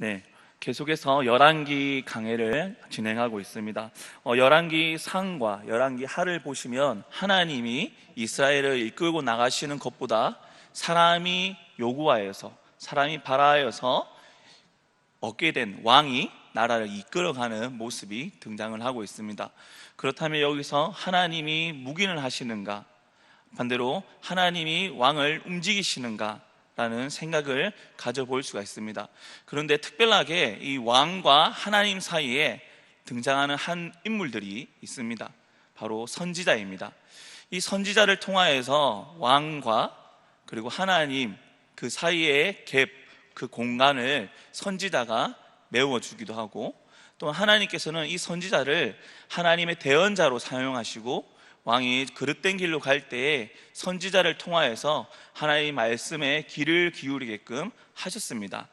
네, 계속해서 열왕기 강해를 진행하고 있습니다. 열왕기 상과 열왕기 하를 보시면 하나님이 이스라엘을 이끌고 나가시는 것보다 사람이 요구하여서, 사람이 바라하여서 얻게 된 왕이 나라를 이끌어가는 모습이 등장을 하고 있습니다. 그렇다면 여기서 하나님이 묵인을 하시는가, 반대로 하나님이 왕을 움직이시는가 라는 생각을 가져볼 수가 있습니다. 그런데 특별하게 이 왕과 하나님 사이에 등장하는 한 인물들이 있습니다. 바로 선지자입니다. 이 선지자를 통하여서 왕과 그리고 하나님 그 사이의 갭, 그 공간을 선지자가 메워주기도 하고, 또 하나님께서는 이 선지자를 하나님의 대언자로 사용하시고, 왕이 그릇된 길로 갈 때에 선지자를 통하여서 하나님의 말씀에 귀를 기울이게끔 하셨습니다.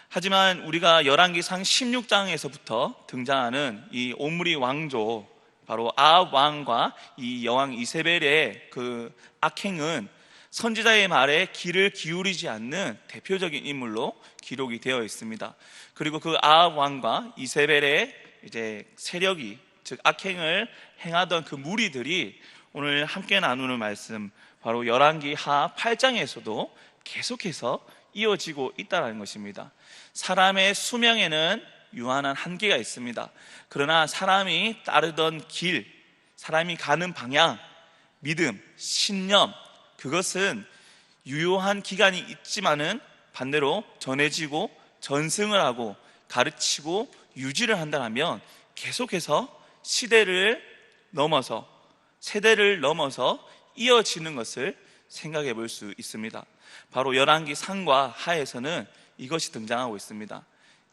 하지만 우리가 열왕기상 16장에서부터 등장하는 이 오므리 왕조, 바로 아합 왕과 이 여왕 이세벨의 그 악행은 선지자의 말에 귀를 기울이지 않는 대표적인 인물로 기록이 되어 있습니다. 그리고 그 아합 왕과 이세벨의 이제 세력이, 즉 악행을 행하던 그 무리들이 오늘 함께 나누는 말씀, 바로 열왕기 하 8장에서도 계속해서 이어지고 있다는 것입니다. 사람의 수명에는 유한한 한계가 있습니다. 그러나 사람이 따르던 길, 사람이 가는 방향, 믿음, 신념, 그것은 유효한 기간이 있지만은 반대로 전해지고 전승을 하고 가르치고 유지를 한다면 계속해서 시대를 넘어서, 세대를 넘어서 이어지는 것을 생각해 볼 수 있습니다. 바로 열왕기 상과 하에서는 이것이 등장하고 있습니다.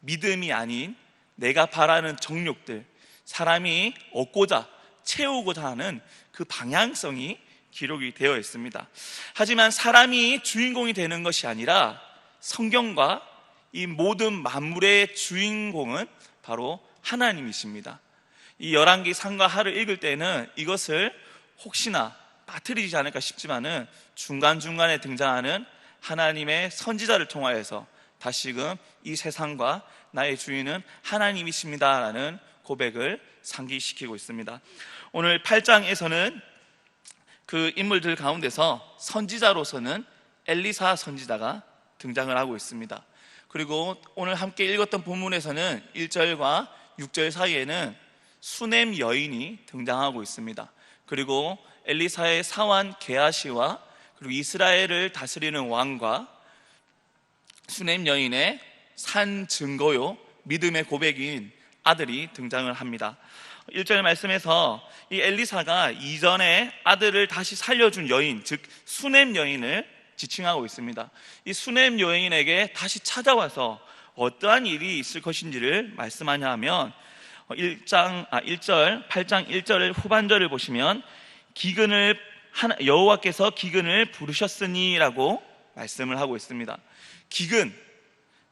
믿음이 아닌 내가 바라는 정욕들, 사람이 얻고자 채우고자 하는 그 방향성이 기록이 되어 있습니다. 하지만 사람이 주인공이 되는 것이 아니라 성경과 이 모든 만물의 주인공은 바로 하나님이십니다. 이 열왕기 상과 하를 읽을 때는 이것을 혹시나 빠뜨리지 않을까 싶지만은 중간중간에 등장하는 하나님의 선지자를 통하여서 다시금 이 세상과 나의 주인은 하나님이십니다라는 고백을 상기시키고 있습니다. 오늘 8장에서는 그 인물들 가운데서 선지자로서는 엘리사 선지자가 등장을 하고 있습니다. 그리고 오늘 함께 읽었던 본문에서는 1절과 6절 사이에는 수넴 여인이 등장하고 있습니다. 그리고 엘리사의 사환 게하시와 그리고 이스라엘을 다스리는 왕과 수넴 여인의 산 증거요 믿음의 고백인 아들이 등장을 합니다. 1절 말씀에서 이 엘리사가 이전에 아들을 다시 살려준 여인, 즉 수넴 여인을 지칭하고 있습니다. 이 수넴 여인에게 다시 찾아와서 어떠한 일이 있을 것인지를 말씀하냐 하면 8장 1절 후반절을 보시면 여호와께서 기근을 부르셨으니 라고 말씀을 하고 있습니다. 기근,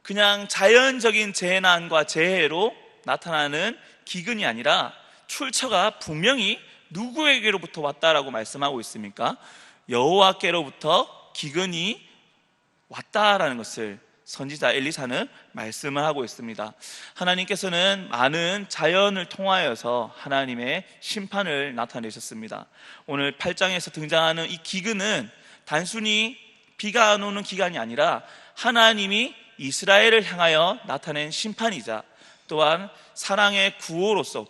그냥 자연적인 재난과 재해로 나타나는 기근이 아니라 출처가 분명히 누구에게로부터 왔다라고 말씀하고 있습니까? 여호와께로부터 기근이 왔다라는 것을 선지자 엘리사는 말씀을 하고 있습니다. 하나님께서는 많은 자연을 통하여서 하나님의 심판을 나타내셨습니다. 오늘 8장에서 등장하는 이 기근은 단순히 비가 안 오는 기간이 아니라 하나님이 이스라엘을 향하여 나타낸 심판이자 또한 사랑의 구애로서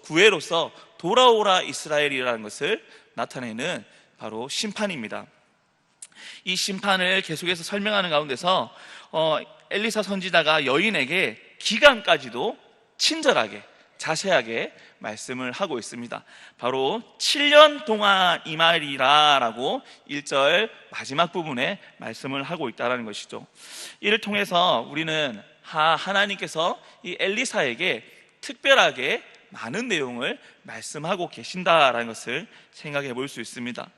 돌아오라 이스라엘이라는 것을 나타내는 바로 심판입니다. 이 심판을 계속해서 설명하는 가운데서 엘리사 선지자가 여인에게 기간까지도 친절하게 자세하게 말씀을 하고 있습니다. 바로 7년 동안 이 말이라 라고 1절 마지막 부분에 말씀을 하고 있다는 것이죠. 이를 통해서 우리는 하나님께서 이 엘리사에게 특별하게 많은 내용을 말씀하고 계신다라는 것을 생각해 볼 수 있습니다.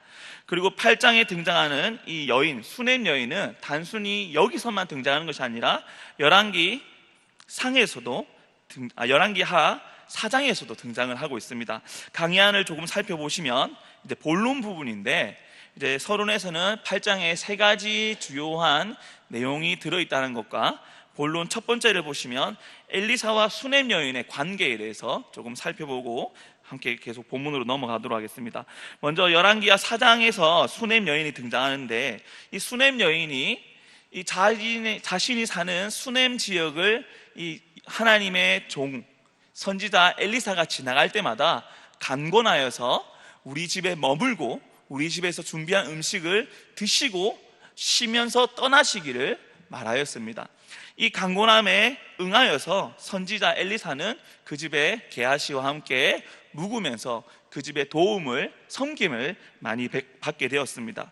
그리고 8장에 등장하는 이 여인, 수넴 여인은 단순히 여기서만 등장하는 것이 아니라 열왕기 하 4장에서도 등장을 하고 있습니다. 강의안을 조금 살펴보시면 이제 본론 부분인데 이제 서론에서는 8장에 세 가지 주요한 내용이 들어있다는 것과 본론 첫 번째를 보시면 엘리사와 수넴 여인의 관계에 대해서 조금 살펴보고 함께 계속 본문으로 넘어가도록 하겠습니다. 먼저 열왕기하 4장에서 수넴 여인이 등장하는데, 이 수넴 여인이 이 자신이 사는 수넴 지역을 이 하나님의 종 선지자 엘리사가 지나갈 때마다 간곤하여서 우리 집에 머물고 우리 집에서 준비한 음식을 드시고 쉬면서 떠나시기를 말하였습니다. 이 간곤함에 응하여서 선지자 엘리사는 그 집에 게하시와 함께 묵으면서 그 집의 도움을, 섬김을 많이 받게 되었습니다.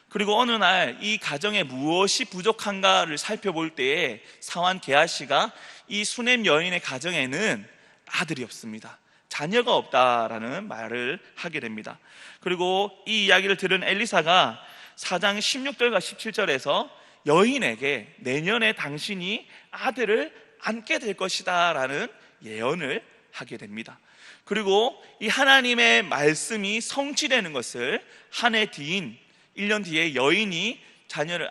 그리고 어느 날 이 가정에 무엇이 부족한가를 살펴볼 때에 사환 게하시가 이 수넴 여인의 가정에는 아들이 없습니다, 자녀가 없다라는 말을 하게 됩니다. 그리고 이 이야기를 들은 엘리사가 4장 16절과 17절에서 여인에게 내년에 당신이 아들을 안게 될 것이다 라는 예언을 하게 됩니다. 그리고 이 하나님의 말씀이 성취되는 것을 한 해 뒤인 1년 뒤에 여인이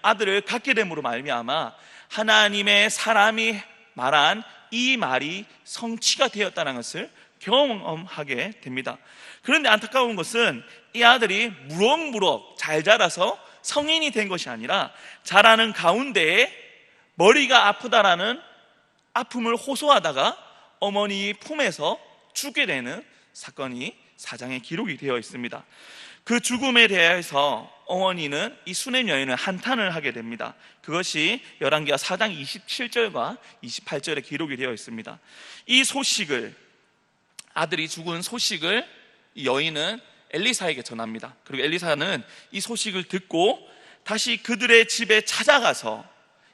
아들을 갖게 됨으로 말미암아 하나님의 사람이 말한 이 말이 성취가 되었다는 것을 경험하게 됩니다. 그런데 안타까운 것은 이 아들이 무럭무럭 잘 자라서 성인이 된 것이 아니라 자라는 가운데에 머리가 아프다라는 아픔을 호소하다가 어머니 품에서 죽게 되는 사건이 4장에 기록이 되어 있습니다. 그 죽음에 대해서 어머니는 이 수넴 여인은 한탄을 하게 됩니다. 그것이 열왕기하 4장 27절과 28절에 기록이 되어 있습니다. 이 소식을, 아들이 죽은 소식을 이 여인은 엘리사에게 전합니다. 그리고 엘리사는 이 소식을 듣고 다시 그들의 집에 찾아가서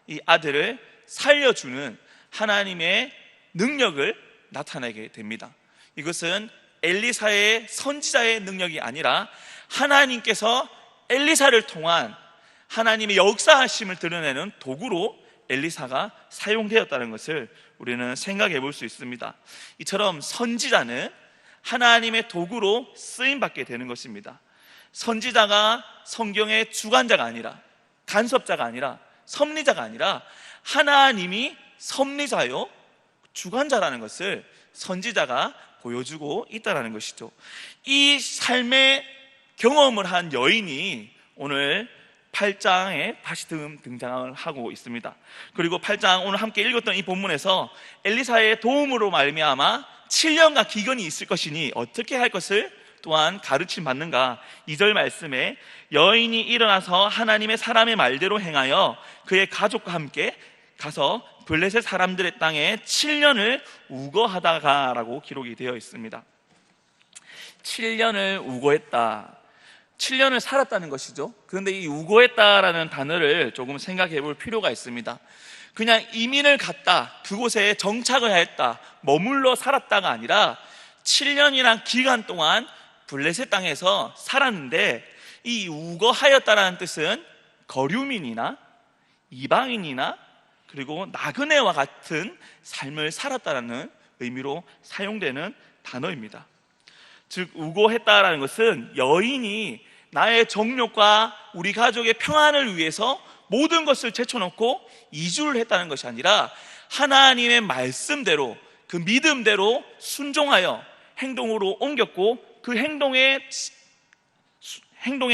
이 아들을 살려주는 하나님의 능력을 나타내게 됩니다. 이것은 엘리사의 선지자의 능력이 아니라 하나님께서 엘리사를 통한 하나님의 역사하심을 드러내는 도구로 엘리사가 사용되었다는 것을 우리는 생각해 볼 수 있습니다. 이처럼 선지자는 하나님의 도구로 쓰임받게 되는 것입니다. 선지자가 성경의 주관자가 아니라, 간섭자가 아니라, 섭리자가 아니라 하나님이 섭리자요 주관자라는 것을 선지자가 보여주고 있다는 것이죠. 이 삶의 경험을 한 여인이 오늘 8장에 다시 등장을 하고 있습니다. 그리고 8장 오늘 함께 읽었던 이 본문에서 엘리사의 도움으로 말미암아 7년간 기근이 있을 것이니 어떻게 할 것을 또한 가르침 받는가. 2절 말씀에 여인이 일어나서 하나님의 사람의 말대로 행하여 그의 가족과 함께 가서 블레셋 사람들의 땅에 7년을 우거하다가 라고 기록이 되어 있습니다. 7년을 우거했다, 7년을 살았다는 것이죠. 그런데 이 우거했다라는 단어를 조금 생각해 볼 필요가 있습니다. 그냥 이민을 갔다, 그곳에 정착을 했다, 머물러 살았다가 아니라 7년이란 기간 동안 블레셋 땅에서 살았는데, 이 우거하였다라는 뜻은 거류민이나 이방인이나 그리고 나그네와 같은 삶을 살았다는 의미로 사용되는 단어입니다. 즉 우거했다라는 것은 여인이 나의 정욕과 우리 가족의 평안을 위해서 모든 것을 제쳐놓고 이주를 했다는 것이 아니라 하나님의 말씀대로, 그 믿음대로 순종하여 행동으로 옮겼고, 그 행동에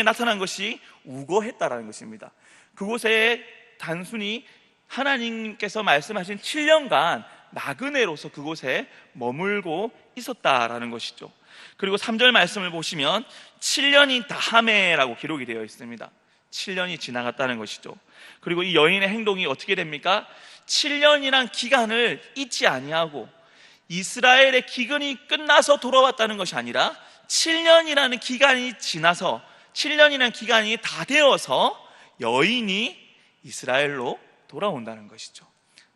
나타난 것이 우거했다라는 것입니다. 그곳에 단순히 하나님께서 말씀하신 7년간 나그네로서 그곳에 머물고 있었다라는 것이죠. 그리고 3절 말씀을 보시면 7년이 다하메라고 기록이 되어 있습니다. 7년이 지나갔다는 것이죠. 그리고 이 여인의 행동이 어떻게 됩니까? 7년이란 기간을 잊지 아니하고 이스라엘의 기근이 끝나서 돌아왔다는 것이 아니라 7년이라는 기간이 지나서 7년이라는 기간이 다 되어서 여인이 이스라엘로 돌아온다는 것이죠.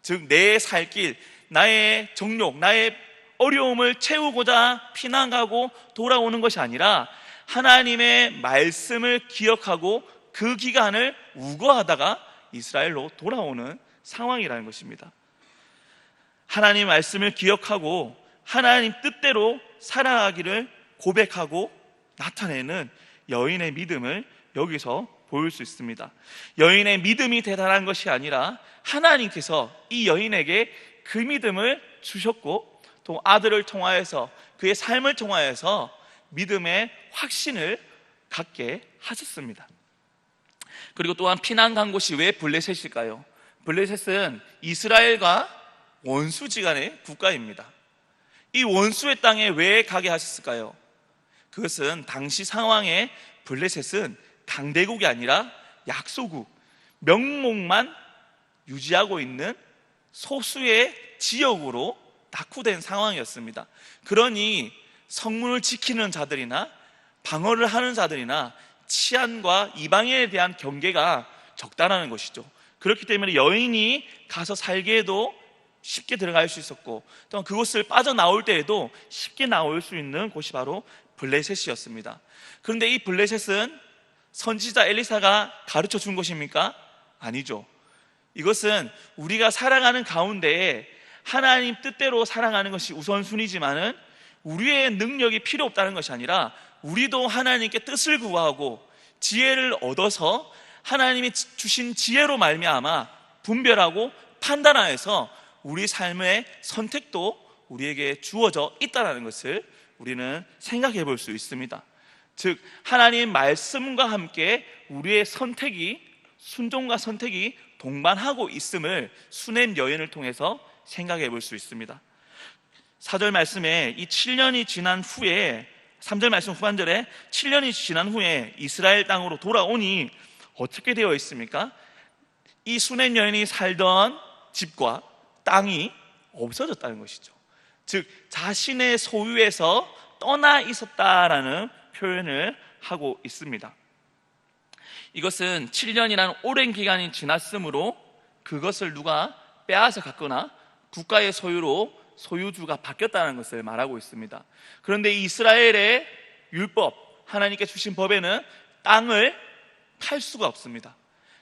즉 내 살 길, 나의 정욕, 나의 어려움을 채우고자 피난 가고 돌아오는 것이 아니라 하나님의 말씀을 기억하고 그 기간을 우거하다가 이스라엘로 돌아오는 상황이라는 것입니다. 하나님 말씀을 기억하고 하나님 뜻대로 살아가기를 고백하고 나타내는 여인의 믿음을 여기서 보일 수 있습니다. 여인의 믿음이 대단한 것이 아니라 하나님께서 이 여인에게 그 믿음을 주셨고, 또 아들을 통하여서, 그의 삶을 통하여서 믿음의 확신을 갖게 하셨습니다. 그리고 또한 피난 간 곳이 왜 블레셋일까요? 블레셋은 이스라엘과 원수지간의 국가입니다. 이 원수의 땅에 왜 가게 하셨을까요? 그것은 당시 상황에 블레셋은 강대국이 아니라 약소국, 명목만 유지하고 있는 소수의 지역으로 낙후된 상황이었습니다. 그러니 성문을 지키는 자들이나 방어를 하는 자들이나 치안과 이방인에 대한 경계가 적다라는 것이죠. 그렇기 때문에 여인이 가서 살기에도 쉽게 들어갈 수 있었고, 또 그곳을 빠져나올 때에도 쉽게 나올 수 있는 곳이 바로 블레셋이었습니다. 그런데 이 블레셋은 선지자 엘리사가 가르쳐 준 것입니까? 아니죠. 이것은 우리가 살아가는 가운데에 하나님 뜻대로 살아가는 것이 우선순위지만은 우리의 능력이 필요 없다는 것이 아니라 우리도 하나님께 뜻을 구하고 지혜를 얻어서 하나님이 주신 지혜로 말미암아 분별하고 판단하여서 우리 삶의 선택도 우리에게 주어져 있다는 것을 우리는 생각해 볼 수 있습니다. 즉 하나님 말씀과 함께 우리의 선택이, 순종과 선택이 동반하고 있음을 수넴 여인을 통해서 생각해 볼 수 있습니다. 4절 말씀에 이 7년이 지난 후에, 3절 말씀 후반절에 7년이 지난 후에 이스라엘 땅으로 돌아오니 어떻게 되어 있습니까? 이 수넴 여인이 살던 집과 땅이 없어졌다는 것이죠. 즉 자신의 소유에서 떠나 있었다라는 표현을 하고 있습니다. 이것은 7년이라는 오랜 기간이 지났으므로 그것을 누가 빼앗아 갔거나 국가의 소유로 소유주가 바뀌었다는 것을 말하고 있습니다. 그런데 이스라엘의 율법, 하나님께 주신 법에는 땅을 팔 수가 없습니다.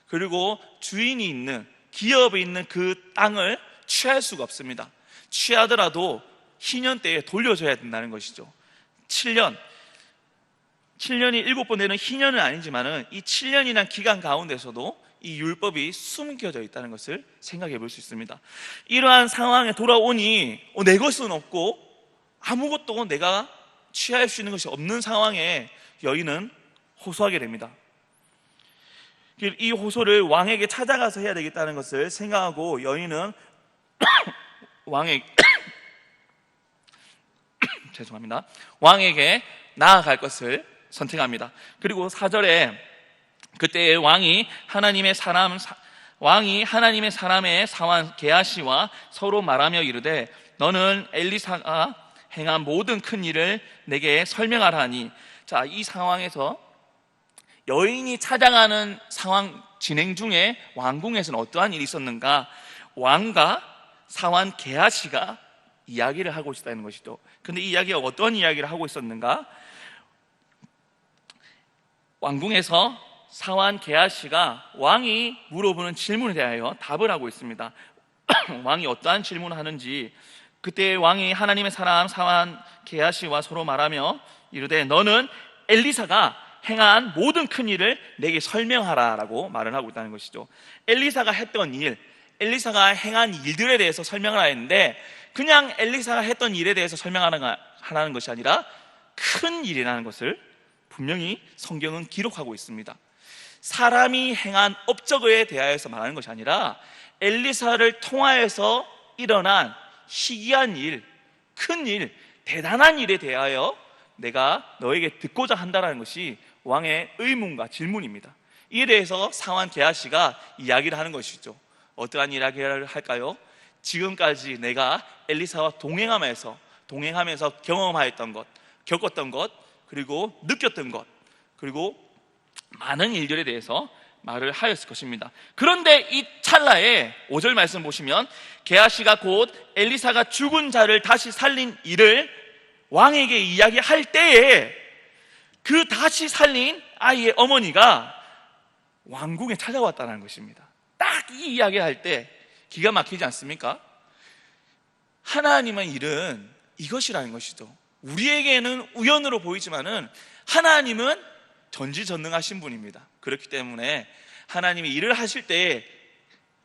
그리고 주인이 있는, 기업이 있는 그 땅을 취할 수가 없습니다. 취하더라도 희년 때에 돌려줘야 된다는 것이죠. 7년이 7번 되는 희년은 아니지만 이 7년이라는 기간 가운데서도 이 율법이 숨겨져 있다는 것을 생각해 볼 수 있습니다. 이러한 상황에 돌아오니 내 것은 없고 아무것도 내가 취할 수 있는 것이 없는 상황에 여인은 호소하게 됩니다. 이 호소를 왕에게 찾아가서 해야 되겠다는 것을 생각하고 여인은 왕에게 나아갈 것을 선택합니다. 그리고 4절에 그때 왕이 하나님의 사람의 사환 게하시와 서로 말하며 이르되 너는 엘리사가 행한 모든 큰 일을 내게 설명하라니. 자, 이 상황에서 여인이 찾아가는 상황 진행 중에 왕궁에서는 어떠한 일이 있었는가? 왕과 사환 게하시가 이야기를 하고 있었다는 것이죠. 근데 이 이야기가 어떤 이야기를 하고 있었는가? 왕궁에서 사환 게하시가 왕이 물어보는 질문에 대하여 답을 하고 있습니다. 왕이 어떠한 질문을 하는지, 그때 왕이 하나님의 사람 사환 게하시와 서로 말하며 이르되 너는 엘리사가 행한 모든 큰 일을 내게 설명하라 라고 말을 하고 있다는 것이죠. 엘리사가 했던 일, 엘리사가 행한 일들에 대해서 설명을 하는데 그냥 엘리사가 했던 일에 대해서 설명하라는 것이 아니라 큰 일이라는 것을 분명히 성경은 기록하고 있습니다. 사람이 행한 업적에 대하여서 말하는 것이 아니라 엘리사를 통하여서 일어난 희귀한 일, 큰 일, 대단한 일에 대하여 내가 너에게 듣고자 한다는 것이 왕의 의문과 질문입니다. 이에 대해서 사환 게하시가 이야기를 하는 것이죠. 어떠한 이야기를 할까요? 지금까지 내가 엘리사와 동행하면서 경험하였던 것, 겪었던 것, 그리고 느꼈던 것, 그리고 많은 일들에 대해서 말을 하였을 것입니다. 그런데 이 찰나에 5절 말씀 보시면 게하시가 곧 엘리사가 죽은 자를 다시 살린 일을 왕에게 이야기할 때에 그 다시 살린 아이의 어머니가 왕궁에 찾아왔다는 것입니다. 딱 이 이야기할 때 기가 막히지 않습니까? 하나님의 일은 이것이라는 것이죠. 우리에게는 우연으로 보이지만은 하나님은 전지전능하신 분입니다. 그렇기 때문에 하나님이 일을 하실 때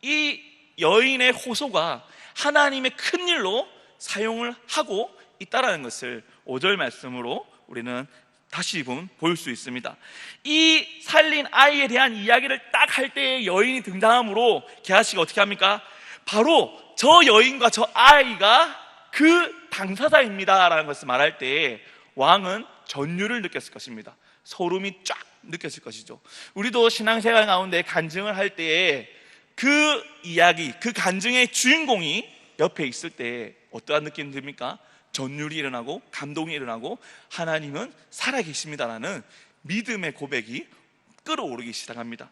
이 여인의 호소가 하나님의 큰 일로 사용을 하고 있다라는 것을 5절 말씀으로 우리는 다시 볼 수 있습니다. 이 살린 아이에 대한 이야기를 딱 할 때 여인이 등장함으로 게하시가 어떻게 합니까? 바로 저 여인과 저 아이가 그 당사자입니다 라는 것을 말할 때 왕은 전율을 느꼈을 것입니다. 소름이 쫙 느꼈을 것이죠. 우리도 신앙생활 가운데 간증을 할 때에 그 이야기, 그 간증의 주인공이 옆에 있을 때 어떠한 느낌이 듭니까? 전율이 일어나고 감동이 일어나고 하나님은 살아계십니다라는 믿음의 고백이 끌어오르기 시작합니다.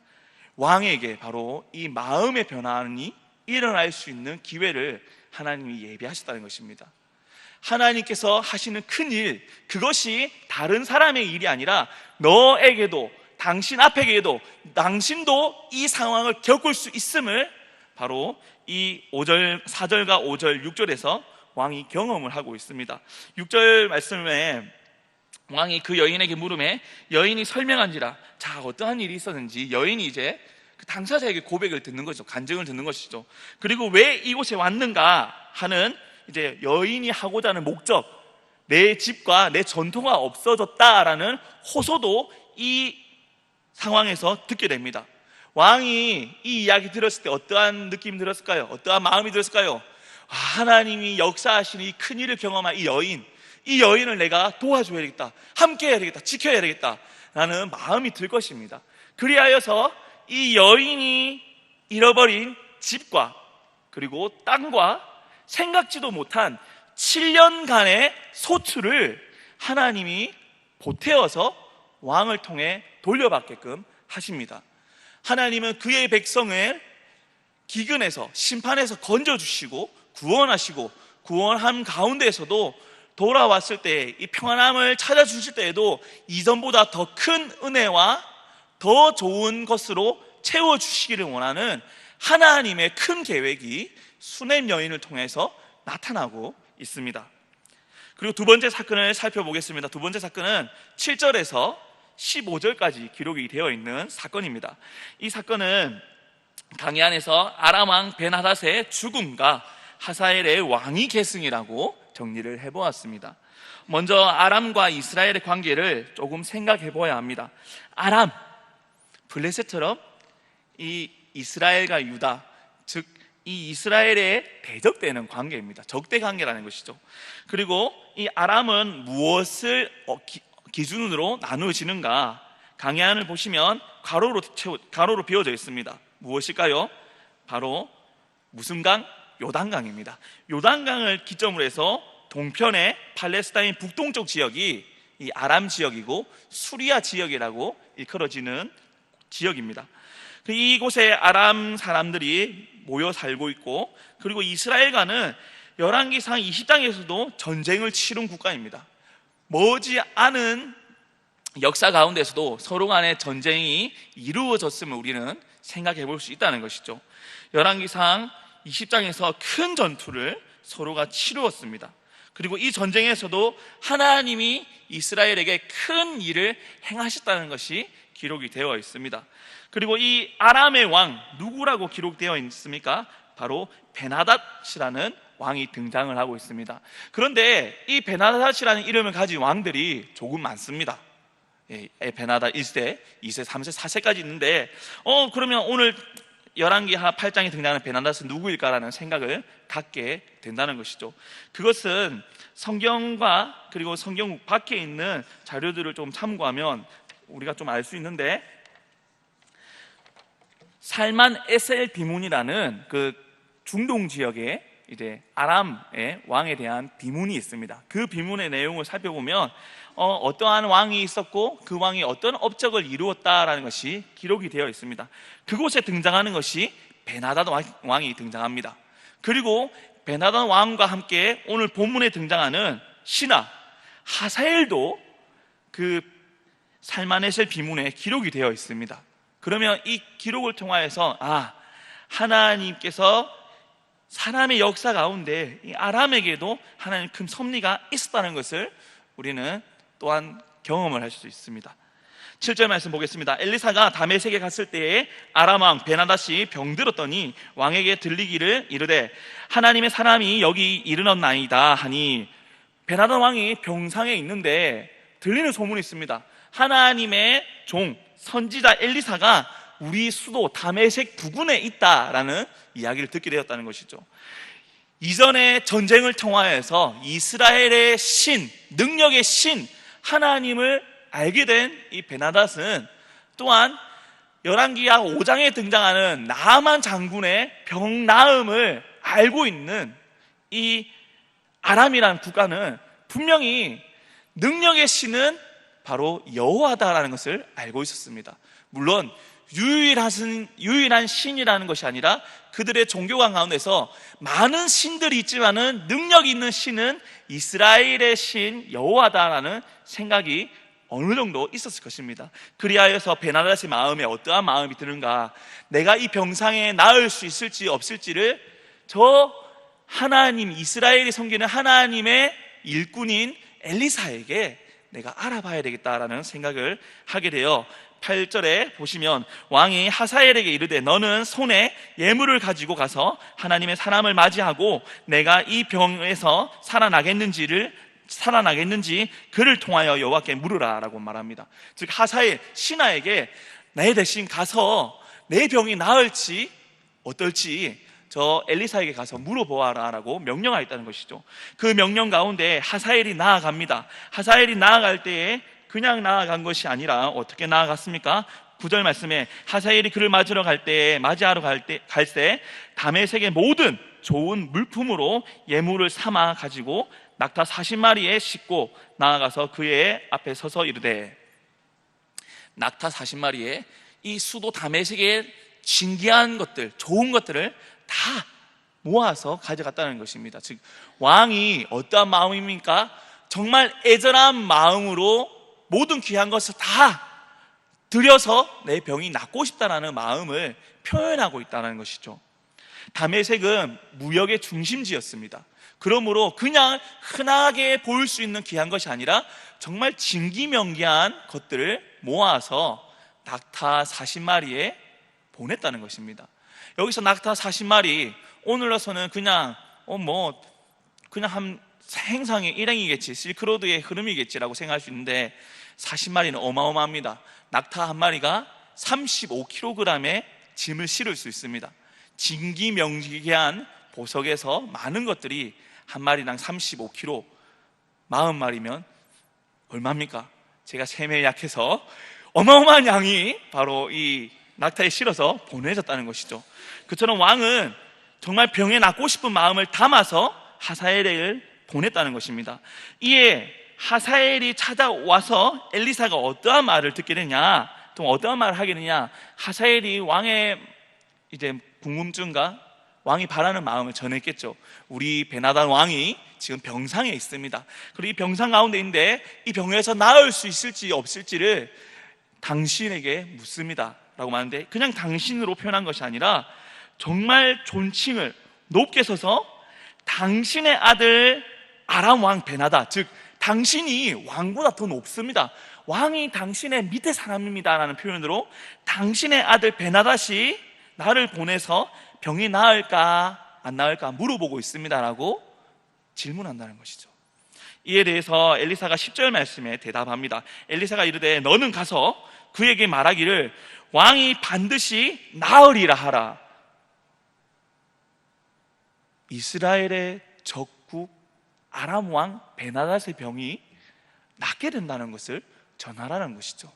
왕에게 바로 이 마음의 변화이 일어날 수 있는 기회를 하나님이 예비하셨다는 것입니다. 하나님께서 하시는 큰 일, 그것이 다른 사람의 일이 아니라 너에게도, 당신 앞에게도, 당신도 이 상황을 겪을 수 있음을 바로 이 5절, 4절과 5절, 6절에서 왕이 경험을 하고 있습니다. 6절 말씀에 왕이 그 여인에게 물음에 여인이 설명한지라. 자, 어떠한 일이 있었는지 여인이 이제 그 당사자에게 고백을 듣는 거죠. 간증을 듣는 것이죠. 그리고 왜 이곳에 왔는가 하는 이제 여인이 하고자 하는 목적, 내 집과 내 전통가 없어졌다라는 호소도 이 상황에서 듣게 됩니다. 왕이 이 이야기 들었을 때 어떠한 느낌이 들었을까요? 어떠한 마음이 들었을까요? 하나님이 역사하시는 이 큰 일을 경험한 이 여인을 내가 도와줘야겠다, 함께 해야 되겠다, 지켜야 되겠다 라는 마음이 들 것입니다. 그리하여서 이 여인이 잃어버린 집과 그리고 땅과 생각지도 못한 7년간의 소출을 하나님이 보태어서 왕을 통해 돌려받게끔 하십니다. 하나님은 그의 백성을 기근에서, 심판에서 건져주시고 구원하시고, 구원함 가운데에서도 돌아왔을 때 이 평안함을 찾아주실 때에도 이전보다 더 큰 은혜와 더 좋은 것으로 채워주시기를 원하는 하나님의 큰 계획이 수넴 여인을 통해서 나타나고 있습니다. 그리고 두 번째 사건을 살펴보겠습니다. 두 번째 사건은 7절에서 15절까지 기록이 되어 있는 사건입니다. 이 사건은 강의 안에서 아람 왕 벤하닷의 죽음과 하사엘의 왕위 계승이라고 정리를 해보았습니다. 먼저 아람과 이스라엘의 관계를 조금 생각해 보아야 합니다. 아람, 블레셋처럼 이 이스라엘과 유다, 즉 이 이스라엘에 대적되는 관계입니다. 적대 관계라는 것이죠. 그리고 이 아람은 무엇을 기준으로 나누어지는가? 강해안을 보시면 가로로 비워져 있습니다. 무엇일까요? 바로 무슨 강? 요단강입니다. 요단강을 기점으로 해서 동편의 팔레스타인 북동쪽 지역이 이 아람 지역이고 수리아 지역이라고 일컬어지는 지역입니다. 이곳에 아람 사람들이 모여 살고 있고, 그리고 이스라엘과는 열왕기상 20장에서도 전쟁을 치른 국가입니다. 머지 않은 역사 가운데서도 서로 간의 전쟁이 이루어졌음을 우리는 생각해 볼 수 있다는 것이죠. 열왕기상 20장에서 큰 전투를 서로가 치루었습니다. 그리고 이 전쟁에서도 하나님이 이스라엘에게 큰 일을 행하셨다는 것이 기록이 되어 있습니다. 그리고 이 아람의 왕, 누구라고 기록되어 있습니까? 바로 벤하닷이라는 왕이 등장을 하고 있습니다. 그런데 이 벤하닷이라는 이름을 가진 왕들이 조금 많습니다. 벤하닷 1세, 2세, 3세, 4세까지 있는데 그러면 오늘 열왕기하 8장에 등장하는 벤하닷은 누구일까라는 생각을 갖게 된다는 것이죠. 그것은 성경과 그리고 성경 밖에 있는 자료들을 좀 참고하면 우리가 좀 알 수 있는데, 살만 에셀 비문이라는 그 중동 지역에 이제 아람의 왕에 대한 비문이 있습니다. 그 비문의 내용을 살펴보면 어떠한 왕이 있었고 그 왕이 어떤 업적을 이루었다라는 것이 기록이 되어 있습니다. 그곳에 등장하는 것이 벤하닷 왕이 등장합니다. 그리고 벤하닷 왕과 함께 오늘 본문에 등장하는 신하 하사엘도 그 살만에셀 비문에 기록이 되어 있습니다. 그러면 이 기록을 통하여서 하나님께서 사람의 역사 가운데 이 아람에게도 하나님 큰 섭리가 있었다는 것을 우리는 또한 경험을 할 수 있습니다. 7절 말씀 보겠습니다. 엘리사가 다메섹에 갔을 때에 아람 왕 베나닷이 병들었더니 왕에게 들리기를 이르되 하나님의 사람이 여기 이르렀나이다 하니, 베나닷 왕이 병상에 있는데 들리는 소문이 있습니다. 하나님의 종 선지자 엘리사가 우리 수도 다메섹 부근에 있다라는 이야기를 듣게 되었다는 것이죠. 이전에 전쟁을 통하여서 이스라엘의 신, 능력의 신 하나님을 알게 된 이 베나닷은 또한 열왕기하 5장에 등장하는 나아만 장군의 병 나음을 알고 있는 이 아람이라는 국가는 분명히 능력의 신은 바로 여호와다라는 것을 알고 있었습니다. 물론 유일한 신이라는 것이 아니라 그들의 종교관 가운데서 많은 신들이 있지만은 능력 있는 신은 이스라엘의 신 여호와다라는 생각이 어느 정도 있었을 것입니다. 그리하여서 베나닷의 마음에 어떠한 마음이 드는가, 내가 이 병상에 나을 수 있을지 없을지를 저 하나님, 이스라엘이 섬기는 하나님의 일꾼인 엘리사에게 내가 알아봐야 되겠다라는 생각을 하게 되어 8절에 보시면 왕이 하사엘에게 이르되 너는 손에 예물을 가지고 가서 하나님의 사람을 맞이하고 내가 이 병에서 살아나겠는지 그를 통하여 여호와께 물으라 라고 말합니다. 즉 하사엘 신하에게 내 대신 가서 내 병이 나을지 어떨지 저 엘리사에게 가서 물어보아라 라고 명령하였다는 것이죠. 그 명령 가운데 하사엘이 나아갑니다. 하사엘이 나아갈 때에 그냥 나아간 것이 아니라 어떻게 나아갔습니까? 9절 말씀에 하사엘이 그를 맞이하러 갈 때 다메섹의 모든 좋은 물품으로 예물을 삼아 가지고 낙타 40마리에 싣고 나아가서 그의 앞에 서서 이르되, 낙타 40마리에 이 수도 다메섹의 진귀한 것들, 좋은 것들을 다 모아서 가져갔다는 것입니다. 즉 왕이 어떠한 마음입니까? 정말 애절한 마음으로 모든 귀한 것을 다 들여서 내 병이 낫고 싶다라는 마음을 표현하고 있다는 것이죠. 다메섹은 무역의 중심지였습니다. 그러므로 그냥 흔하게 보일 수 있는 귀한 것이 아니라 정말 진기명기한 것들을 모아서 낙타 40마리에 보냈다는 것입니다. 여기서 낙타 40마리, 오늘로서는 그냥 한 행상의 일행이겠지, 실크로드의 흐름이겠지라고 생각할 수 있는데 40마리는 어마어마합니다. 낙타 한 마리가 35kg의 짐을 실을 수 있습니다. 진기명기한 보석에서 많은 것들이 한 마리당 35kg, 40마리면 얼마입니까? 제가 세매에 약해서 어마어마한 양이 바로 이 낙타에 실어서 보내졌다는 것이죠. 그처럼 왕은 정말 병에 낫고 싶은 마음을 담아서 하사엘을 보냈다는 것입니다. 이에 하사엘이 찾아와서 엘리사가 어떠한 말을 듣게 되냐, 또 어떠한 말을 하게 되냐, 하사엘이 왕의 이제 궁금증과 왕이 바라는 마음을 전했겠죠. 우리 베나단 왕이 지금 병상에 있습니다. 그리고 이 병상 가운데 있는데 이 병에서 나을 수 있을지 없을지를 당신에게 묻습니다 라고 말하는데, 그냥 당신으로 표현한 것이 아니라 정말 존칭을 높게 서서 당신의 아들 아람 왕 베나다, 즉 당신이 왕보다 더 높습니다, 왕이 당신의 밑에 사람입니다 라는 표현으로 당신의 아들 베나닷이 나를 보내서 병이 나을까 안 나을까 물어보고 있습니다 라고 질문한다는 것이죠. 이에 대해서 엘리사가 10절 말씀에 대답합니다. 엘리사가 이르되 너는 가서 그에게 말하기를 왕이 반드시 나으리라 하라. 이스라엘의 적국 아람 왕 베나닷의 병이 낫게 된다는 것을 전하라는 것이죠.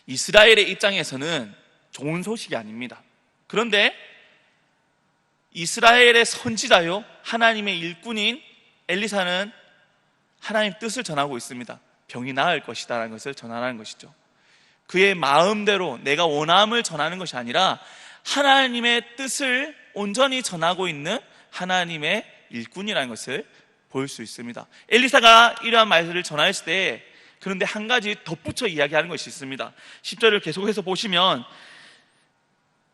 이스라엘의 입장에서는 좋은 소식이 아닙니다. 그런데 이스라엘의 선지자요 하나님의 일꾼인 엘리사는 하나님 뜻을 전하고 있습니다. 병이 나을 것이다라는 것을 전하라는 것이죠. 그의 마음대로 내가 원함을 전하는 것이 아니라 하나님의 뜻을 온전히 전하고 있는 하나님의 일꾼이라는 것을 볼 수 있습니다. 엘리사가 이러한 말들을 전하였을 때 그런데 한 가지 덧붙여 이야기하는 것이 있습니다. 10절을 계속해서 보시면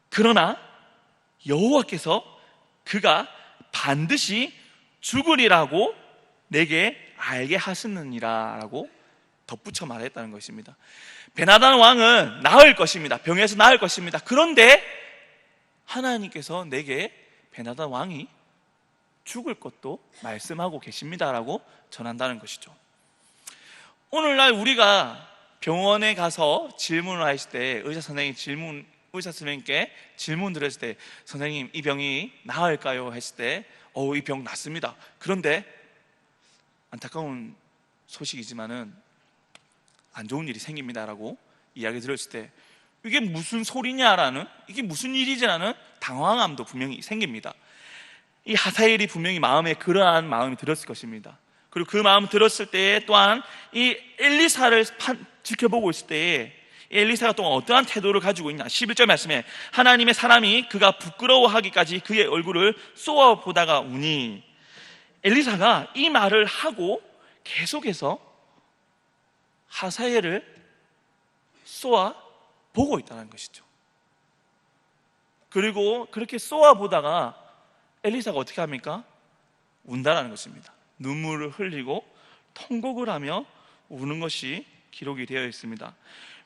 그러나 여호와께서 그가 반드시 죽으리라고 내게 알게 하셨느니라 라고 덧붙여 말했다는 것입니다. 베나단 왕은 나을 것입니다. 병에서 나을 것입니다. 그런데 하나님께서 내게 베나단 왕이 죽을 것도 말씀하고 계십니다라고 전한다는 것이죠. 오늘날 우리가 병원에 가서 질문을 하실 때 의사 선생님께 질문 드렸을 때, 선생님 이 병이 나을까요? 했을 때 이 병 낫습니다. 그런데 안타까운 소식이지만은 안 좋은 일이 생깁니다라고 이야기 들었을 때 이게 무슨 소리냐라는, 이게 무슨 일이지라는 당황함도 분명히 생깁니다. 이 하사엘이 분명히 마음에 그러한 마음이 들었을 것입니다. 그리고 그 마음 들었을 때 또한 이 엘리사를 지켜보고 있을 때에 엘리사가 또한 어떠한 태도를 가지고 있냐. 11절 말씀에 하나님의 사람이 그가 부끄러워하기까지 그의 얼굴을 쏘아보다가 우니, 엘리사가 이 말을 하고 계속해서 하사엘을 쏘아보고 있다는 것이죠. 그리고 그렇게 쏘아보다가 엘리사가 어떻게 합니까? 운다라는 것입니다. 눈물을 흘리고 통곡을 하며 우는 것이 기록이 되어 있습니다.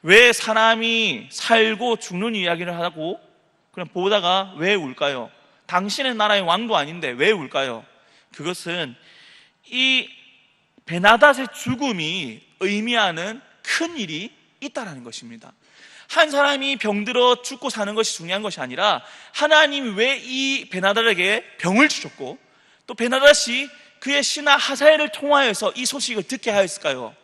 왜 사람이 살고 죽는 이야기를 하고 그냥 보다가 왜 울까요? 당신의 나라의 왕도 아닌데 왜 울까요? 그것은 이 베나닷의 죽음이 의미하는 큰 일이 있다는 것입니다. 한 사람이 병들어 죽고 사는 것이 중요한 것이 아니라 하나님이 왜 이 베나닷에게 병을 주셨고 또 베나닷이 그의 신하 하사엘을 통하여서 이 소식을 듣게 하였을까요?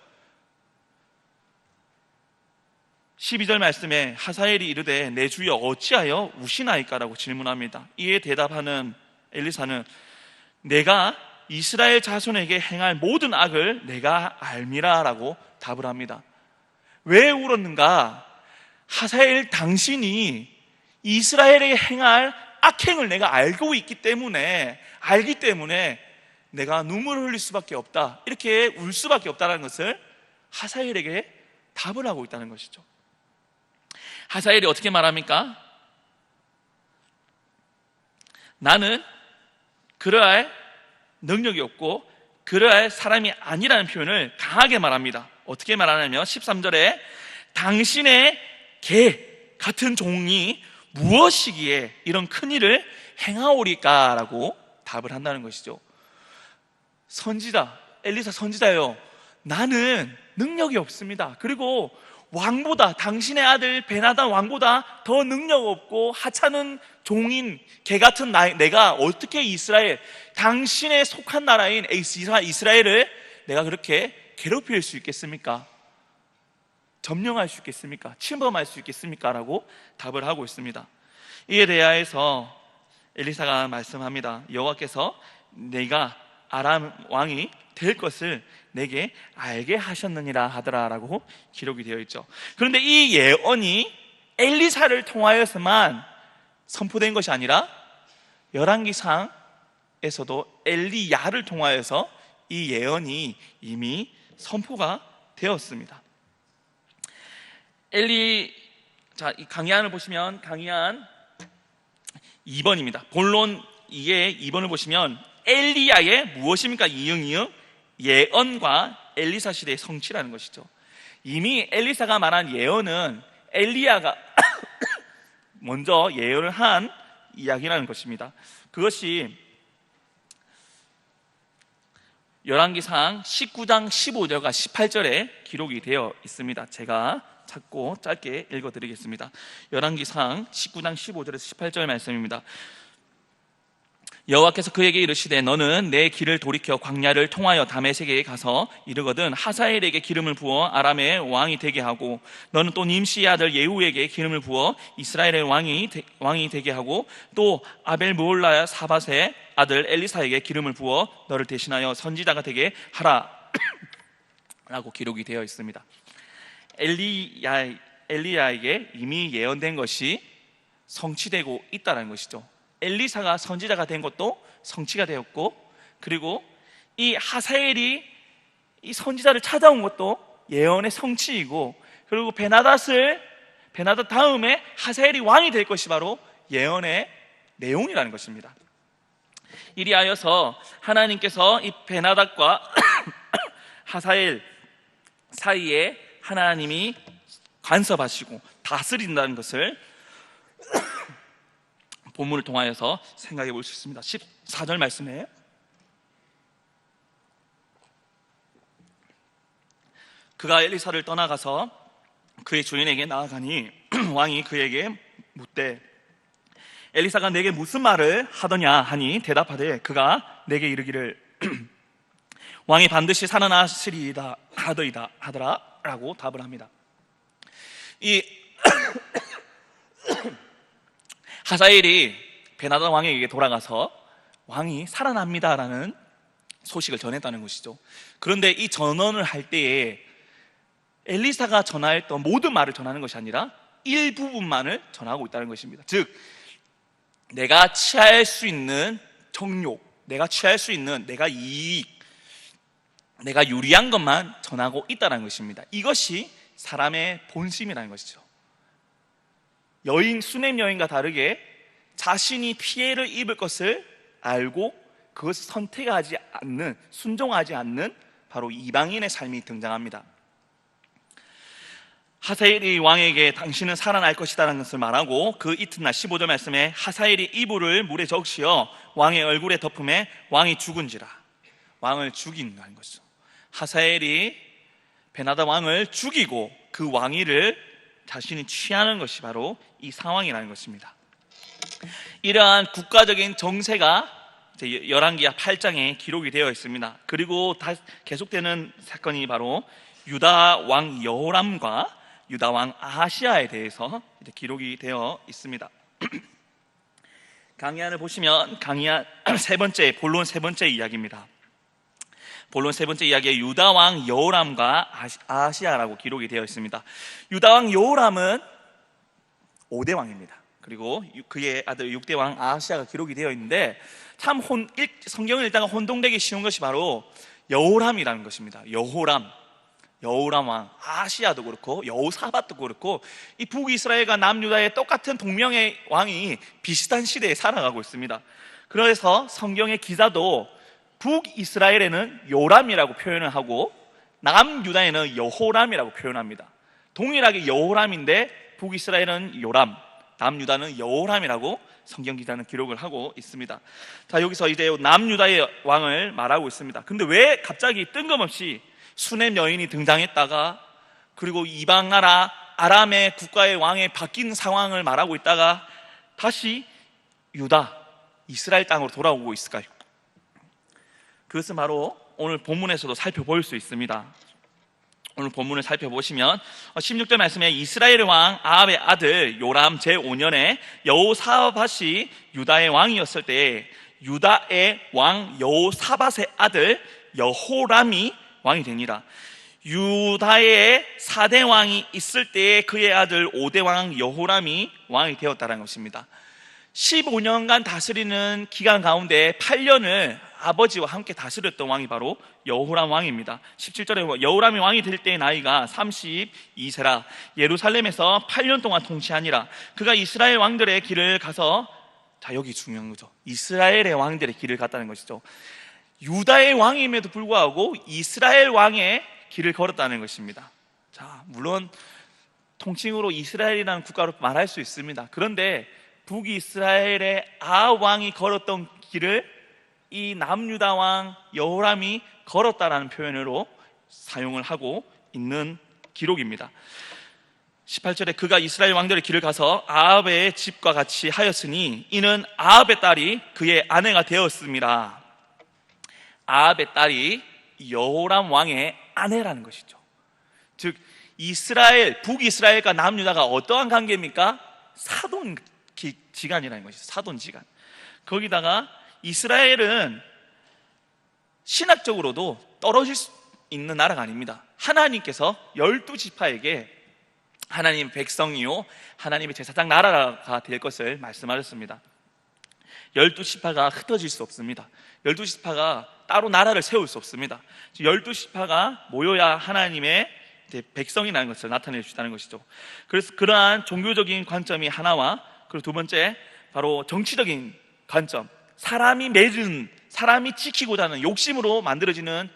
12절 말씀에 하사엘이 이르되 내 주여 어찌하여 우시나이까라고 질문합니다. 이에 대답하는 엘리사는 내가 이스라엘 자손에게 행할 모든 악을 내가 알미라라고 답을 합니다. 왜 울었는가? 하사엘 당신이 이스라엘에게 행할 악행을 내가 알기 때문에 내가 눈물을 흘릴 수밖에 없다, 이렇게 울 수밖에 없다는 것을 하사엘에게 답을 하고 있다는 것이죠. 하사엘이 어떻게 말합니까? 나는 그러할 능력이 없고 그러할 사람이 아니라는 표현을 강하게 말합니다. 어떻게 말하냐면 13절에 당신의 개 같은 종이 무엇이기에 이런 큰일을 행하오리까? 라고 답을 한다는 것이죠. 선지자, 엘리사 선지자요, 나는 능력이 없습니다. 그리고 왕보다, 당신의 아들 베나단 왕보다 더 능력 없고 하찮은 종인 개 같은 내가 어떻게 당신의 속한 나라인 이스라엘을 내가 그렇게 괴롭힐 수 있겠습니까? 점령할 수 있겠습니까? 침범할 수 있겠습니까? 라고 답을 하고 있습니다. 이에 대하여서 엘리사가 말씀합니다. 여호와께서 내가 아람 왕이 될 것을 내게 알게 하셨느니라 하더라라고 기록이 되어 있죠. 그런데 이 예언이 엘리사를 통하여서만 선포된 것이 아니라 열왕기상에서도 엘리야를 통하여서 이 예언이 이미 선포가 되었습니다. 이 강의안을 보시면 강의안 2번입니다. 본론 2의 2번을 보시면 엘리야의 무엇입니까? 이응 예언과 엘리사 시대의 성취라는 것이죠. 이미 엘리사가 말한 예언은 엘리야가 먼저 예언을 한 이야기라는 것입니다. 그것이 열왕기상 19장 15절과 18절에 기록이 되어 있습니다. 제가 찾고 짧게 읽어드리겠습니다. 열왕기상 19장 15절에서 18절 말씀입니다. 여호와께서 그에게 이르시되 너는 내 길을 돌이켜 광야를 통하여 다메섹에 가서 이르거든 하사엘에게 기름을 부어 아람의 왕이 되게 하고 너는 또 님시의 아들 예후에게 기름을 부어 이스라엘의 왕이 되게 하고 또 아벨 무올라 사밧의 아들 엘리사에게 기름을 부어 너를 대신하여 선지자가 되게 하라 라고 기록이 되어 있습니다. 엘리야에게 이미 예언된 것이 성취되고 있다는 것이죠. 엘리사가 선지자가 된 것도 성취가 되었고, 그리고 이 하사엘이 이 선지자를 찾아온 것도 예언의 성취이고, 그리고 베나닷 다음에 하사엘이 왕이 될 것이 바로 예언의 내용이라는 것입니다. 이리하여서 하나님께서 이 베나닷과 하사엘 사이에 하나님이 간섭하시고 다스린다는 것을 본문을 통하여서 생각해 볼 수 있습니다. 14절 말씀에 그가 엘리사를 떠나가서 그의 주인에게 나아가니 왕이 그에게 묻되 엘리사가 내게 무슨 말을 하더냐 하니 대답하되 그가 내게 이르기를 왕이 반드시 살아나시리이다 하더라 라고 답을 합니다. 이 하사엘이 베나다 왕에게 돌아가서 왕이 살아납니다라는 소식을 전했다는 것이죠. 그런데 이 전언을 할 때에 엘리사가 전하였던 모든 말을 전하는 것이 아니라 일부분만을 전하고 있다는 것입니다. 즉 내가 취할 수 있는 정욕, 내가 취할 수 있는 내가 이익, 내가 유리한 것만 전하고 있다는 것입니다. 이것이 사람의 본심이라는 것이죠. 수냄 여인과 다르게 자신이 피해를 입을 것을 알고 그것을 선택하지 않는, 순종하지 않는 바로 이방인의 삶이 등장합니다. 하사엘이 왕에게 당신은 살아날 것이다라는 것을 말하고 그 이튿날 15절 말씀에 하사엘이 이불을 물에 적시어 왕의 얼굴에 덮음에 왕이 죽은지라. 왕을 죽인다는 것이죠. 하사엘이 베나다 왕을 죽이고 그 왕위를 자신이 취하는 것이 바로 이 상황이라는 것입니다. 이러한 국가적인 정세가 열왕기하 8장에 기록이 되어 있습니다. 그리고 계속되는 사건이 바로 유다 왕 여호람과 유다 왕 아하시아에 대해서 기록이 되어 있습니다. 강의안을 보시면 강의안 본론 세 번째 이야기입니다. 본론 세 번째 이야기에 유다 왕 여호람과 아하시아라고 기록이 되어 있습니다. 유다 왕 여호람은 5대 왕입니다. 그리고 그의 아들 6대 왕 아하시아가 기록이 되어 있는데 참 성경을 읽다가 혼동되기 쉬운 것이 바로 여호람이라는 것입니다. 여호람 왕, 아하시아도 그렇고 여호사밧도 그렇고 이 북이스라엘과 남유다의 똑같은 동명의 왕이 비슷한 시대에 살아가고 있습니다. 그래서 성경의 기자도 북이스라엘에는 요람이라고 표현을 하고 남유다에는 여호람이라고 표현합니다. 동일하게 여호람인데 북이스라엘은 요람, 남유다는 여호람이라고 성경 기자는 기록을 하고 있습니다. 자, 여기서 이제 남유다의 왕을 말하고 있습니다. 근데 왜 갑자기 뜬금없이 수넴 여인이 등장했다가 그리고 이방 나라 아람의 국가의 왕에 바뀐 상황을 말하고 있다가 다시 유다, 이스라엘 땅으로 돌아오고 있을까요? 그것은 바로 오늘 본문에서도 살펴볼 수 있습니다. 오늘 본문을 살펴보시면 16절 말씀에 이스라엘의 왕 아합의 아들 요람 제5년에 여호사밧이 유다의 왕이었을 때에 유다의 왕 여호사밧의 아들 여호람이 왕이 되니라. 유다의 4대 왕이 있을 때에 그의 아들 5대 왕 여호람이 왕이 되었다는 것입니다. 15년간 다스리는 기간 가운데 8년을 아버지와 함께 다스렸던 왕이 바로 여호람 왕입니다. 17절에 여호람이 왕이 될 때의 나이가 32세라 예루살렘에서 8년 동안 통치하니라. 그가 이스라엘 왕들의 길을 가서, 자, 여기 중요한 거죠. 이스라엘의 왕들의 길을 갔다는 것이죠. 유다의 왕임에도 불구하고 이스라엘 왕의 길을 걸었다는 것입니다. 자, 물론 통칭으로 이스라엘이라는 국가로 말할 수 있습니다. 그런데 북이스라엘의 아합 왕이 걸었던 길을 이 남유다 왕 여호람이 걸었다라는 표현으로 사용을 하고 있는 기록입니다. 18절에 그가 이스라엘 왕들의 길을 가서 아합의 집과 같이 하였으니 이는 아합의 딸이 그의 아내가 되었습니다. 아합의 딸이 여호람 왕의 아내라는 것이죠. 즉 북이스라엘과 남유다가 어떠한 관계입니까? 사돈지간이라는 것이죠. 사돈지간. 거기다가 이스라엘은 신학적으로도 떨어질 수 있는 나라가 아닙니다. 하나님께서 12지파에게 하나님 백성이요 하나님의 제사장 나라가 될 것을 말씀하셨습니다. 12지파가 흩어질 수 없습니다. 12지파가 따로 나라를 세울 수 없습니다. 12지파가 모여야 하나님의 백성이라는 것을 나타내 주시다는 것이죠. 그래서 그러한 종교적인 관점이 하나와, 그리고 두 번째 바로 정치적인 관점, 사람이 지키고자 하는 욕심으로 만들어지는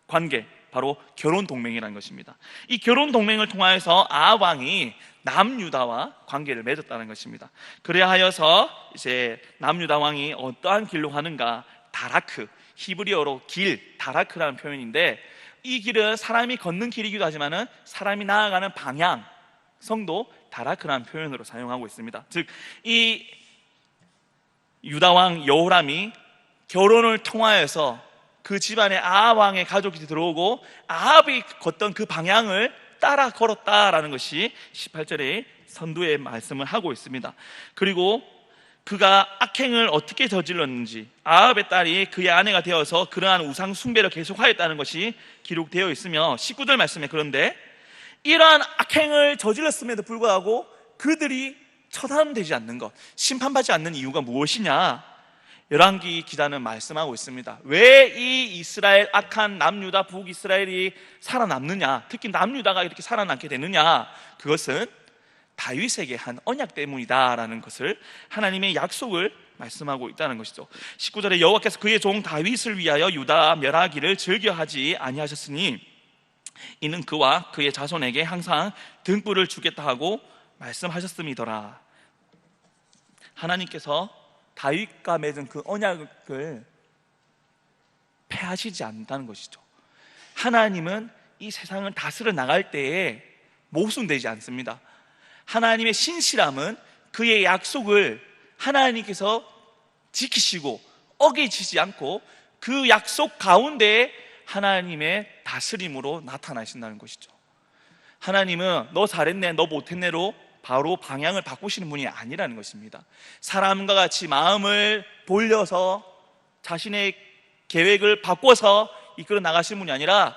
관계, 바로 결혼 동맹이라는 것입니다. 이 결혼 동맹을 통하여서 아합 왕이 남유다와 관계를 맺었다는 것입니다. 그래야 하여서 이제 남유다 왕이 어떠한 길로 가는가, 다라크, 히브리어로 길, 다라크라는 표현인데, 이 길은 사람이 걷는 길이기도 하지만은 사람이 나아가는 방향, 성도 다라크라는 표현으로 사용하고 있습니다. 즉, 이 유다 왕 여호람이 결혼을 통하여서 그 집안에 아합 왕의 가족이 들어오고 아합이 걷던 그 방향을 따라 걸었다라는 것이 18절의 선두의 말씀을 하고 있습니다. 그리고 그가 악행을 어떻게 저질렀는지, 아합의 딸이 그의 아내가 되어서 그러한 우상 숭배를 계속하였다는 것이 기록되어 있으며, 19절 말씀에 그런데 이러한 악행을 저질렀음에도 불구하고 그들이 처단되지 않는 것, 심판받지 않는 이유가 무엇이냐? 열왕기 기자는 말씀하고 있습니다. 왜 이 이스라엘, 악한 남유다 북이스라엘이 살아남느냐, 특히 남유다가 이렇게 살아남게 되느냐? 그것은 다윗에게 한 언약 때문이다라는 것을, 하나님의 약속을 말씀하고 있다는 것이죠. 19절에 여호와께서 그의 종 다윗을 위하여 유다 멸하기를 즐겨하지 아니하셨으니 이는 그와 그의 자손에게 항상 등불을 주겠다 하고 말씀하셨음이더라. 하나님께서 다윗과 맺은 그 언약을 폐하시지 않는다는 것이죠. 하나님은 이 세상을 다스려 나갈 때에 모순되지 않습니다. 하나님의 신실함은 그의 약속을 하나님께서 지키시고 어기지지 않고 그 약속 가운데에 하나님의 다스림으로 나타나신다는 것이죠. 하나님은 너 잘했네, 너 못했네로 바로 방향을 바꾸시는 분이 아니라는 것입니다. 사람과 같이 마음을 돌려서 자신의 계획을 바꿔서 이끌어 나가시는 분이 아니라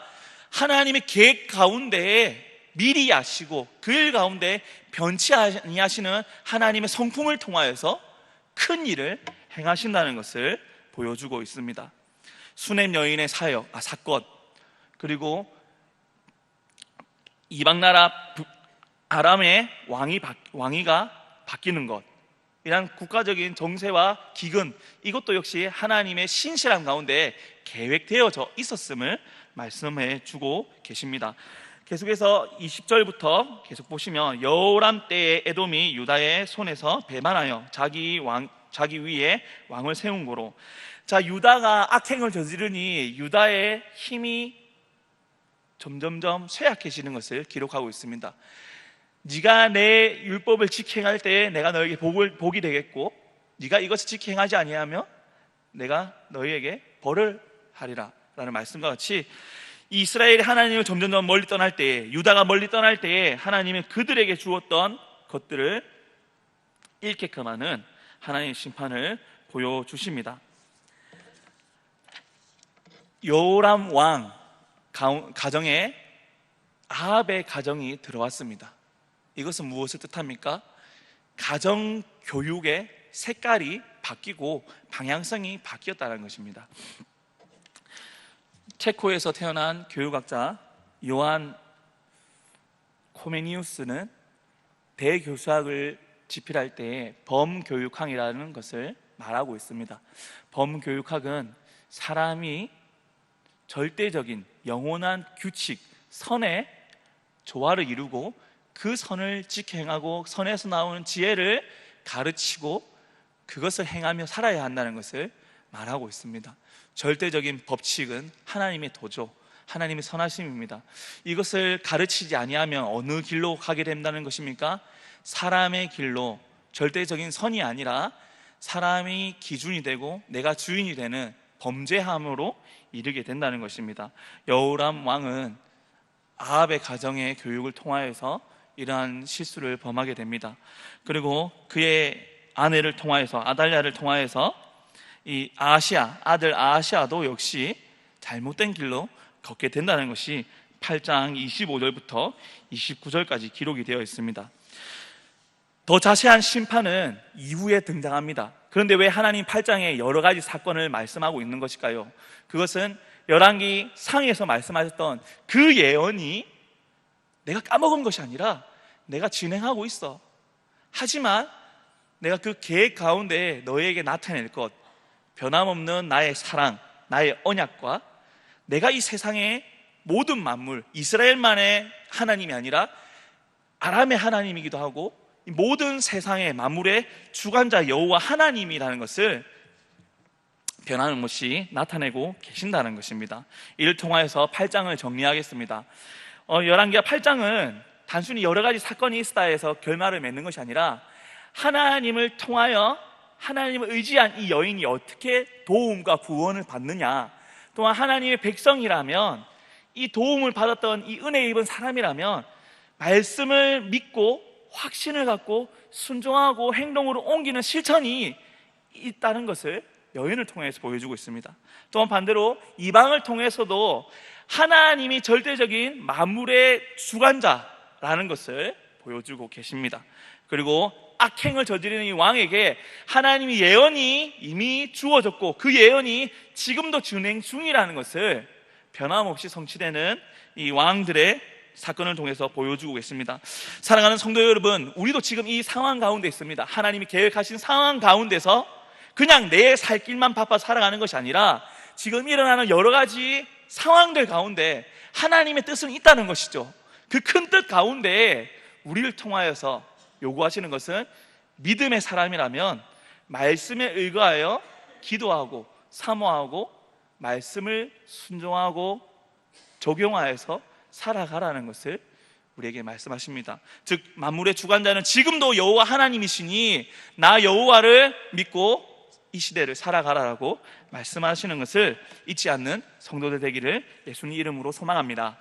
하나님의 계획 가운데에 미리 아시고 그 일 가운데 변치 아니하시는 하나님의 성품을 통하여서 큰 일을 행하신다는 것을 보여주고 있습니다. 수넴 여인의 사건, 그리고 이방 나라 아람의 왕위가 바뀌는 것, 이런 국가적인 정세와 기근, 이것도 역시 하나님의 신실함 가운데 계획되어져 있었음을 말씀해 주고 계십니다. 계속해서 20절부터 계속 보시면, 여호람 때에 에돔이 유다의 손에서 배반하여 자기 위에 왕을 세운 거로. 자, 유다가 악행을 저지르니 유다의 힘이 점점점 쇠약해지는 것을 기록하고 있습니다. 네가 내 율법을 지켜행할 때에 내가 너에게 복이 되겠고, 네가 이것을 지켜행하지 아니하면 내가 너희에게 벌을 하리라 라는 말씀과 같이, 이스라엘이 하나님을 점점점 멀리 떠날 때에, 유다가 멀리 떠날 때에 하나님은 그들에게 주었던 것들을 잃게끔 하는 하나님의 심판을 보여주십니다. 여호람 왕 가정에 아합의 가정이 들어왔습니다. 이것은 무엇을 뜻합니까? 가정 교육의 색깔이 바뀌고 방향성이 바뀌었다는 것입니다. 체코에서 태어난 교육학자 요한 코메니우스는 대교수학을 집필할 때 범교육학이라는 것을 말하고 있습니다. 범교육학은 사람이 절대적인 영원한 규칙, 선의 조화를 이루고 그 선을 지켜 행하고 선에서 나오는 지혜를 가르치고 그것을 행하며 살아야 한다는 것을 말하고 있습니다. 절대적인 법칙은 하나님의 도죠, 하나님의 선하심입니다. 이것을 가르치지 아니하면 어느 길로 가게 된다는 것입니까? 사람의 길로, 절대적인 선이 아니라 사람이 기준이 되고 내가 주인이 되는 범죄함으로 이르게 된다는 것입니다. 여호람 왕은 아합의 가정의 교육을 통하여서 이러한 실수를 범하게 됩니다. 그리고 그의 아내를 통하여서, 아달랴를 통하여서 이 아들 아하시아도 역시 잘못된 길로 걷게 된다는 것이 8장 25절부터 29절까지 기록이 되어 있습니다. 더 자세한 심판은 이후에 등장합니다. 그런데 왜 하나님 8장에 여러 가지 사건을 말씀하고 있는 것일까요? 그것은 열왕기 상에서 말씀하셨던 그 예언이 내가 까먹은 것이 아니라 내가 진행하고 있어. 하지만 내가 그 계획 가운데 너희에게 나타낼 것, 변함없는 나의 사랑, 나의 언약과 내가 이 세상에 모든 만물, 이스라엘만의 하나님이 아니라 아람의 하나님이기도 하고 이 모든 세상의 만물의 주관자 여호와 하나님이라는 것을 변함없이 나타내고 계신다는 것입니다. 이를 통하여서 8장을 정리하겠습니다. 열왕기하 8장은 단순히 여러 가지 사건이 있었다 해서 결말을 맺는 것이 아니라 하나님을 통하여 하나님을 의지한 이 여인이 어떻게 도움과 구원을 받느냐, 또한 하나님의 백성이라면, 이 도움을 받았던 이 은혜 입은 사람이라면 말씀을 믿고 확신을 갖고 순종하고 행동으로 옮기는 실천이 있다는 것을 여인을 통해서 보여주고 있습니다. 또한 반대로 이방을 통해서도 하나님이 절대적인 만물의 주관자라는 것을 보여주고 계십니다. 그리고 악행을 저지르는 이 왕에게 하나님의 예언이 이미 주어졌고 그 예언이 지금도 진행 중이라는 것을 변함없이 성취되는 이 왕들의 사건을 통해서 보여주고 계십니다. 사랑하는 성도 여러분, 우리도 지금 이 상황 가운데 있습니다. 하나님이 계획하신 상황 가운데서 그냥 내 살 길만 바빠 살아가는 것이 아니라 지금 일어나는 여러 가지 상황들 가운데 하나님의 뜻은 있다는 것이죠. 그 큰 뜻 가운데 우리를 통하여서 요구하시는 것은 믿음의 사람이라면 말씀에 의거하여 기도하고 사모하고 말씀을 순종하고 적용하여서 살아가라는 것을 우리에게 말씀하십니다. 즉 만물의 주관자는 지금도 여호와 하나님이시니 나 여호와를 믿고 이 시대를 살아가라라고 말씀하시는 것을 잊지 않는 성도들 되기를 예수님 이름으로 소망합니다.